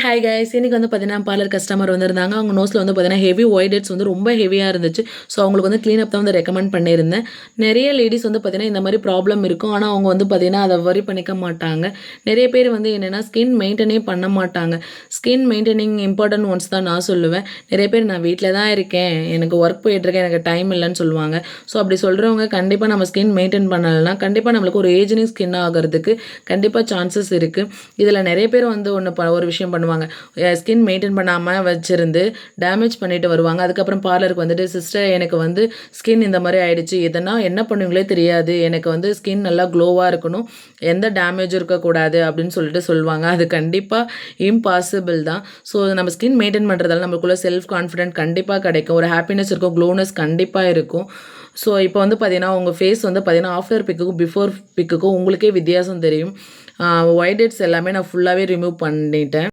Hi guys, இன்னைக்கு வந்து பார்த்தீங்கன்னா பார்லர் கஸ்டமர் வந்திருந்தாங்க. அவங்க நோஸில் வந்து பார்த்தீங்கன்னா ஹெவி ஒயிட் ஹெட்ஸ் வந்து ரொம்ப ஹெவியாக இருந்துச்சு. ஸோ அவங்களுக்கு வந்து க்ளீன் அப் தான் வந்து ரெக்கமெண்ட் பண்ணியிருந்தேன். நிறைய லேடிஸ் வந்து பார்த்தீங்கன்னா இந்த மாதிரி ப்ராப்ளம் இருக்கும். ஆனால் அவங்க வந்து பார்த்தீங்கன்னா அதை வரி பண்ணிக்க மாட்டாங்க. நிறைய பேர் வந்து என்னென்னா ஸ்கின் மெயின்டைனே பண்ண மாட்டாங்க. ஸ்கின் மெயின்டைனிங் இம்பார்ட்டன்ட் ஒன்ஸ் தான் நான் சொல்லுவேன். நிறைய பேர் நான் வீட்டில் தான் இருக்கேன், எனக்கு ஒர்க் போயிட்டுருக்கேன், எனக்கு டைம் இல்லைன்னு சொல்லுவாங்க. ஸோ அப்படி சொல்கிறவங்க கண்டிப்பாக நம்ம ஸ்கின் மெயின்டைன் பண்ணலைன்னா கண்டிப்பாக நம்மளுக்கு ஒரு ஏஜினிங் ஸ்கின் ஆகிறதுக்கு கண்டிப்பாக சான்சஸ் இருக்குது. இதில் நிறைய பேர் வந்து ஒரு விஷயம் பண்ணுவாங்க. ஸ்கின் மெயின்டைன் பண்ணாமல் வச்சுருந்து டேமேஜ் பண்ணிட்டு வருவாங்க. அதுக்கப்புறம் பார்லருக்கு வந்துட்டு, சிஸ்டர் எனக்கு வந்து ஸ்கின் இந்த மாதிரி ஆயிடுச்சு, இதனால் என்ன பண்ணுவீங்களே தெரியாது, எனக்கு வந்து ஸ்கின் நல்லா க்ளோவாக இருக்கணும், எந்த டேமேஜும் இருக்கக்கூடாது அப்படின்னு சொல்லிட்டு சொல்லுவாங்க. அது கண்டிப்பாக இம்பாசிபிள் தான். ஸோ நம்ம ஸ்கின் மெயின்டைன் பண்ணுறதால நம்மளுக்குள்ள செல்ஃப் கான்ஃபிடென்ட் கண்டிப்பாக கிடைக்கும், ஒரு ஹாப்பினஸ் இருக்கும், க்ளோனஸ் கண்டிப்பாக இருக்கும். ஸோ இப்போ வந்து பார்த்தீங்கன்னா உங்கள் ஃபேஸ் வந்து பார்த்தீங்கன்னா ஆஃப்டர் பிக்குக்கும் பிஃபோர் பிக்குக்கும் உங்களுக்கே வித்தியாசம் தெரியும். ஒயிட் ஹெட்ஸ் எல்லாமே நான் ஃபுல்லாகவே ரிமூவ் பண்ணிட்டேன்.